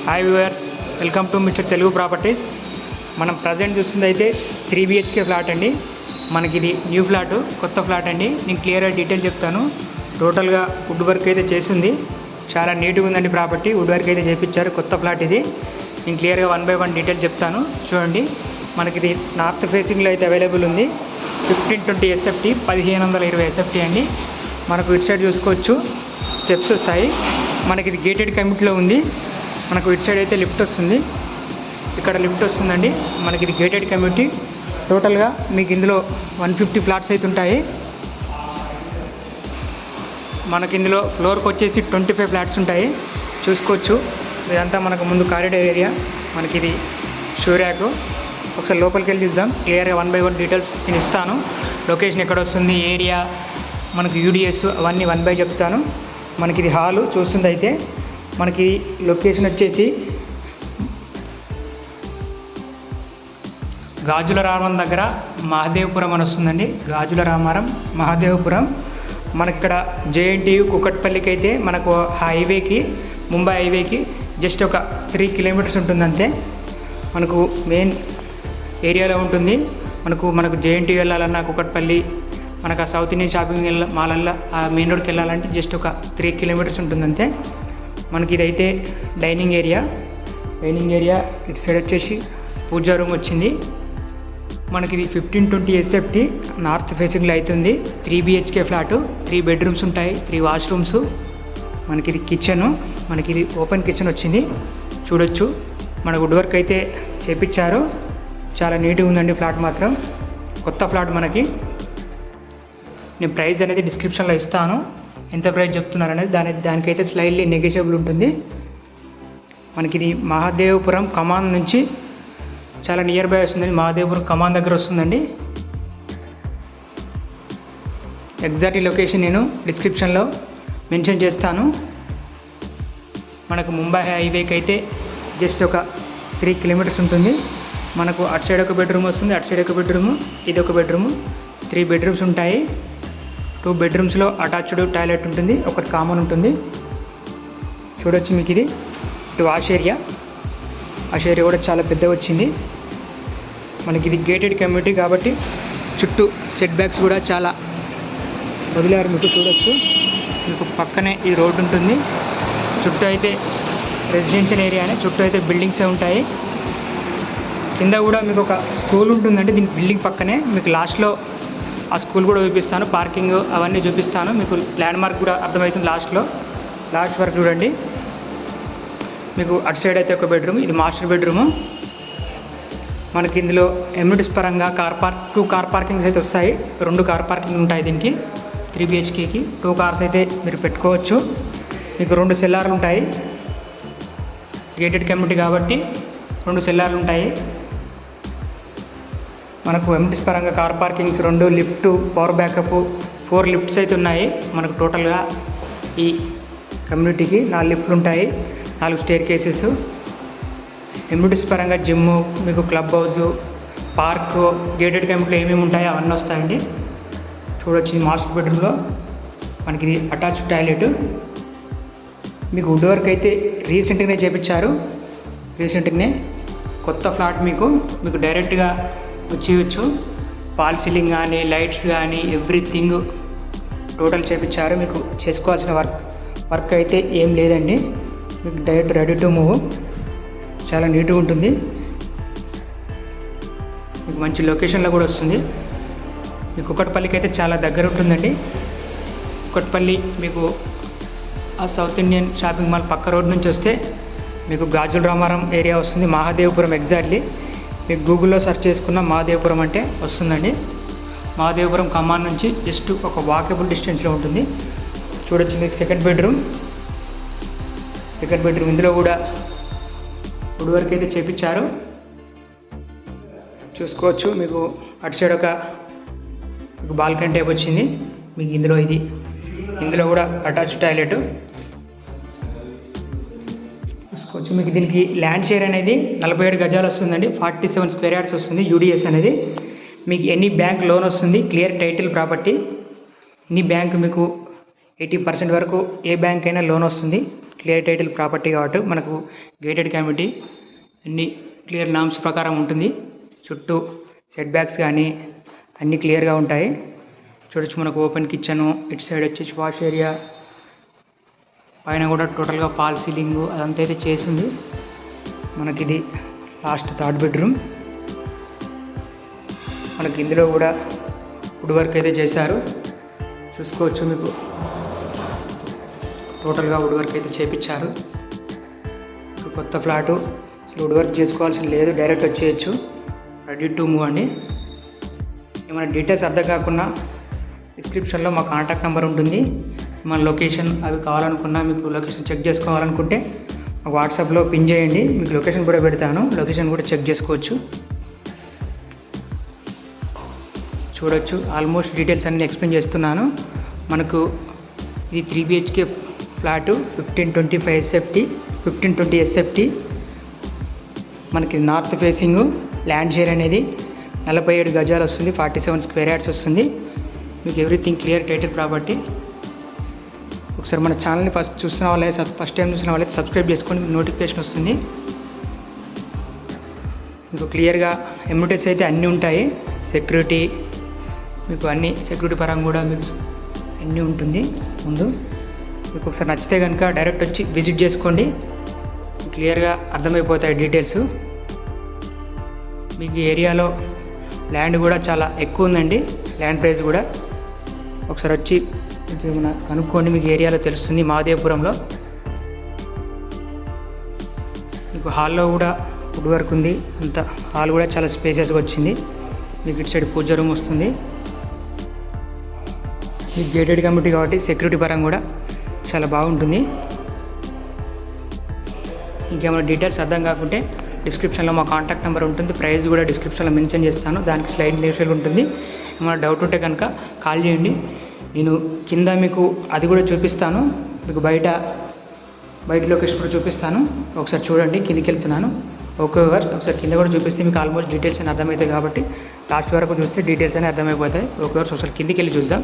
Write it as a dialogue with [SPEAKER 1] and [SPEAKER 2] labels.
[SPEAKER 1] Hi viewers, welcome to mister Telugu properties. మనం present చూస్తుంది అయితే 3 BHK ఫ్లాట్ అండి. మనకి ఇది న్యూ ఫ్లాట్, కొత్త ఫ్లాట్ అండి. నేను క్లియర్గా డీటెయిల్ చెప్తాను. టోటల్గా వుడ్ వర్క్ అయితే చేసింది, చాలా నీట్గా ఉందండి ప్రాపర్టీ. వుడ్ వర్క్ అయితే చేయించారు, కొత్త ఫ్లాట్ ఇది. నేను క్లియర్గా 1 by 1 డీటెయిల్ చెప్తాను, చూడండి. మనకి ఇది నార్త్ ఫేసింగ్లో అయితే అవైలబుల్ ఉంది. 1520 SFT, 1520 SFT అండి. మనకు ఇటు సైడ్ చూసుకోవచ్చు, స్టెప్స్ వస్తాయి. మనకి ఇది గేటెడ్ కమ్యూనిటీలో ఉంది. మనకు ఇటు సైడ్ అయితే లిఫ్ట్ వస్తుంది, ఇక్కడ లిఫ్ట్ వస్తుందండి. మనకి ఇది గేటెడ్ కమ్యూనిటీ. టోటల్గా మీకు ఇందులో 150 ఫ్లాట్స్ అయితే ఉంటాయి. మనకి ఇందులో ఫ్లోర్కి వచ్చేసి 25 ఫ్లాట్స్ ఉంటాయి, చూసుకోవచ్చు. ఇదంతా మనకు ముందు కారిడార్ ఏరియా. మనకి ఇది షూ ర్యాక్. ఒకసారి లోపలికి వెళ్ళి చూద్దాం. క్లియర్గా 1 by 1 డీటెయిల్స్ నేను ఇస్తాను. లొకేషన్ ఎక్కడ వస్తుంది, ఏరియా, మనకి UDS అవన్నీ 1 by చెప్తాను. మనకి ఇది హాలు చూస్తుంది. అయితే మనకి లొకేషన్ వచ్చేసి గాజుల రామం దగ్గర మహదేవపురం అని వస్తుందండి. గాజుల రామారం, మహదేవపురం. మనకి ఇక్కడ JNTU కుకట్పల్లికి అయితే మనకు హైవేకి, ముంబై హైవేకి జస్ట్ ఒక 3 kilometers ఉంటుంది అంతే. మనకు మెయిన్ ఏరియాలో ఉంటుంది. మనకు JNTU వెళ్ళాలన్నా కుకట్పల్లి, మనకు ఆ సౌత్ ఇండియన్ షాపింగ్ మాలల్లో ఆ మెయిన్ రోడ్కి వెళ్ళాలంటే జస్ట్ ఒక 3 kilometers ఉంటుంది అంతే. మనకి ఇదైతే డైనింగ్ ఏరియా. ఇటు సైడ్ వచ్చేసి పూజా రూమ్ వచ్చింది. మనకి ఇది 1520 SFT, నార్త్ ఫేసింగ్లో అవుతుంది. 3 BHK ఫ్లాటు, 3 bedrooms ఉంటాయి, 3 washrooms. మనకి ఇది కిచెను. మనకి ఇది ఓపెన్ కిచెన్ వచ్చింది, చూడొచ్చు. మన వుడ్ వర్క్ అయితే చేపించారు, చాలా నీట్గా ఉందండి ఫ్లాట్ మాత్రం. కొత్త ఫ్లాట్ మనకి. నేను ప్రైస్ అనేది డిస్క్రిప్షన్లో ఇస్తాను, ఎంత ప్రైస్ చెప్తున్నారు అనేది. దానికైతే స్లైడ్లీ నెగోషియబుల్ ఉంటుంది. మనకి ఇది మహాదేవపురం కమాన్ నుంచి చాలా నియర్ బై వస్తుందండి. మహాదేవపురం కమాన్ దగ్గర వస్తుందండి. ఎగ్జాక్ట్ లొకేషన్ నేను డిస్క్రిప్షన్లో మెన్షన్ చేస్తాను. మనకు ముంబై హైవేకి అయితే జస్ట్ ఒక 3 kilometers ఉంటుంది. మనకు అటు సైడ్ ఒక బెడ్రూమ్ వస్తుంది, అటు సైడ్ ఒక బెడ్రూము, ఇది ఒక బెడ్రూము. 3 bedrooms ఉంటాయి. 2 bedroomsలో అటాచ్డ్ టాయిలెట్ ఉంటుంది, ఒకటి కామన్ ఉంటుంది, చూడొచ్చు. మీకు ఇది ఇటు వాష్ ఏరియా కూడా చాలా పెద్దగా వచ్చింది. మనకి ఇది గేటెడ్ కమ్యూనిటీ కాబట్టి చుట్టూ సెట్ బ్యాక్స్ కూడా చాలా వదిలారు, మీకు చూడొచ్చు. మీకు పక్కనే ఈ రోడ్డు ఉంటుంది. చుట్టూ అయితే రెసిడెన్షియల్ ఏరియానే, చుట్టూ అయితే బిల్డింగ్సే ఉంటాయి. కింద కూడా మీకు ఒక స్కూల్ ఉంటుందంటే దీని బిల్డింగ్ పక్కనే. మీకు లాస్ట్లో ఆ స్కూల్ కూడా చూపిస్తాను, పార్కింగ్ అవన్నీ చూపిస్తాను. మీకు ల్యాండ్ మార్క్ కూడా అర్థమవుతుంది లాస్ట్ వరకు చూడండి. మీకు అటు సైడ్ అయితే ఒక బెడ్రూమ్, ఇది మాస్టర్ బెడ్రూము. మనకి ఇందులో ఎమ్యూనిటీస్ పరంగా 2 కార్ పార్కింగ్స్ అయితే వస్తాయి. 2 కార్ పార్కింగ్ ఉంటాయి దీనికి. 3 BHKకి 2 cars అయితే మీరు పెట్టుకోవచ్చు. మీకు 2 సెల్లార్లు ఉంటాయి. గేటెడ్ కమ్యూనిటీ కాబట్టి 2 సెల్లార్లు ఉంటాయి. మనకు ఎమ్యూనిటీస్ పరంగా car parkings 2, lift, power backup, 4 lifts అయితే ఉన్నాయి. మనకు టోటల్గా ఈ కమ్యూనిటీకి 4 లిఫ్ట్లు ఉంటాయి, 4 స్టేర్ కేసెస్. ఎమ్యూనిటీస్ పరంగా జిమ్, మీకు క్లబ్ హౌస్, పార్క్, గేటెడ్ కమ్యూనిటీలో ఏమేమి ఉంటాయో అవన్నీ వస్తాయండి, చూడొచ్చు. మాస్టర్ బెడ్రూమ్లో మనకి ఇది అటాచ్డ్ టాయిలెట్. మీకు వుడ్ వర్క్ అయితే రీసెంట్గానే చేయించారు. కొత్త ఫ్లాట్ మీకు డైరెక్ట్గా వచ్చేయచ్చు. ఫాల్ సీలింగ్ కానీ, లైట్స్ కానీ, ఎవ్రీథింగ్ టోటల్ చేయించారు. మీకు చేసుకోవాల్సిన వర్క్ అయితే ఏం లేదండి. మీకు డైరెక్ట్ రెడీ టు మూవ్, చాలా నీట్గా ఉంటుంది. మీకు మంచి లొకేషన్లో కూడా వస్తుంది. మీకు కుకట్పల్లికి అయితే చాలా దగ్గర ఉంటుందండి. కుకట్పల్లి మీకు ఆ సౌత్ ఇండియన్ షాపింగ్ మాల్ పక్క రోడ్ నుంచి వస్తే మీకు గాజుల రామారం ఏరియా వస్తుంది. మహాదేవపురం ఎగ్జాక్ట్లీ మీకు గూగుల్లో సెర్చ్ చేసుకున్న మహాదేవపురం అంటే వస్తుందండి. మహాదేవపురం కమాన్ నుంచి జస్ట్ ఒక వాకబుల్ డిస్టెన్స్లో ఉంటుంది, చూడొచ్చు. మీకు సెకండ్ బెడ్రూమ్. ఇందులో కూడా వుడ్ వర్క్ అయితే చేయించారు, చూసుకోవచ్చు. మీకు అటు సైడ్ మీకు బాల్కనీ టైప్ వచ్చింది. మీకు ఇందులో కూడా అటాచ్ టాయిలెట్ చూసుకోవచ్చు. మీకు దీనికి ల్యాండ్ షేర్ అనేది 47 గజాలు వస్తుందండి. 47 square yards వస్తుంది. UDS అనేది మీకు ఎనీ బ్యాంక్ లోన్ వస్తుంది, clear title property. Any bank మీకు 80% వరకు ఏ బ్యాంక్ అయినా లోన్ వస్తుంది. క్లియర్ టైటిల్ ప్రాపర్టీ కాబట్టి మనకు గేటెడ్ కమ్యూనిటీ అన్ని క్లియర్ నామ్స్ ప్రకారం ఉంటుంది. చుట్టూ సెట్ బ్యాక్స్ కానీ అన్నీ క్లియర్గా ఉంటాయి. చూడొచ్చు మనకు ఓపెన్ కిచెను, ఇటు సైడ్ వచ్చేసి వాష్ ఏరియా, పైన కూడా టోటల్గా ఫాల్ సీలింగ్ అదంతా అయితే చేసింది. మనకి ఇది లాస్ట్ థర్డ్ బెడ్రూమ్. మనకి ఇందులో కూడా వుడ్ వర్క్ అయితే చేశారు, చూసుకోవచ్చు. మీకు టోటల్గా వుడ్ వర్క్ అయితే చేపించారు. కొత్త ఫ్లాటు, అసలు వుడ్ వర్క్ చేసుకోవాల్సిన లేదు, డైరెక్ట్ వచ్చేయచ్చు. రెడీ టు మూవ్ అండి. ఏమైనా డీటెయిల్స్ అర్థం కాకుండా డిస్క్రిప్షన్లో మా కాంటాక్ట్ నెంబర్ ఉంటుంది. మన లొకేషన్ అవి కావాలనుకున్నా, మీకు లొకేషన్ చెక్ చేసుకోవాలనుకుంటే మాకు వాట్సాప్లో పిన్ చేయండి, మీకు లొకేషన్ కూడా పెడతాను. లొకేషన్ కూడా చెక్ చేసుకోవచ్చు. చూడొచ్చు, ఆల్మోస్ట్ డీటెయిల్స్ అన్నీ ఎక్స్ప్లెయిన్ చేస్తున్నాను. మనకు ఇది 3 BHK ఫ్లాటు, 1525 SFT, 1520 SFT. మనకి నార్త్ ఫేసింగ్, ల్యాండ్ షేర్ అనేది 47 గజాలు వస్తుంది, 47 స్క్వేర్ యార్డ్స్ వస్తుంది. మీకు ఎవ్రీథింగ్ క్లియర్ టైటిల్ ప్రాపర్టీ. ఒకసారి మన ఛానల్ని ఫస్ట్ చూసిన వాళ్ళైతే, ఫస్ట్ టైం చూసిన వాళ్ళైతే సబ్స్క్రైబ్ చేసుకొని మీకు నోటిఫికేషన్ వస్తుంది. మీకు క్లియర్గా ఎమ్యూనిటీస్ అయితే అన్నీ ఉంటాయి. సెక్యూరిటీ మీకు అన్ని సెక్యూరిటీ పరంగా కూడా మీకు అన్నీ ఉంటుంది. ముందు మీకు ఒకసారి నచ్చితే కనుక డైరెక్ట్ వచ్చి విజిట్ చేసుకోండి, క్లియర్గా అర్థమైపోతాయి డీటెయిల్స్. మీకు ఈ ఏరియాలో ల్యాండ్ కూడా చాలా ఎక్కువ ఉందండి, ల్యాండ్ ప్రైస్ కూడా. ఒకసారి వచ్చి ఏమైనా కనుక్కోండి, మీకు ఏరియాలో తెలుస్తుంది. మహదేవపురంలో మీకు హాల్లో కూడా వుడ్ వర్క్ ఉంది. అంత హాల్ కూడా చాలా స్పేసెస్గా వచ్చింది. మీకు ఇటు సైడ్ పూజ రూమ్ వస్తుంది. మీకు గేటెడ్ కమ్యూనిటీ కాబట్టి సెక్యూరిటీ పరంగా కూడా చాలా బాగుంటుంది. ఇంకేమైనా డీటెయిల్స్ అర్థం కాకుంటే డిస్క్రిప్షన్లో మా కాంటాక్ట్ నెంబర్ ఉంటుంది, ప్రైస్ కూడా డిస్క్రిప్షన్లో మెన్షన్ చేస్తాను. దానికి స్లైడ్ నేషనల్ ఉంటుంది. ఏమైనా డౌట్ ఉంటే కనుక కాల్ చేయండి. నేను కింద మీకు అది కూడా చూపిస్తాను, మీకు బయట లొకేషన్ కూడా చూపిస్తాను. ఒకసారి చూడండి, కిందికి వెళ్తున్నాను. ఓకే వ్యూవర్స్, ఒకసారి కింద కూడా చూపిస్తే మీకు ఆల్మోస్ట్ డీటెయిల్స్ అని అర్థమవుతాయి కాబట్టి లాస్ట్ వరకు చూస్తే డీటెయిల్స్ అని అర్థమైపోతాయి. ఓకే వ్యూవర్స్, ఒకసారి కిందికి వెళ్ళి చూద్దాం.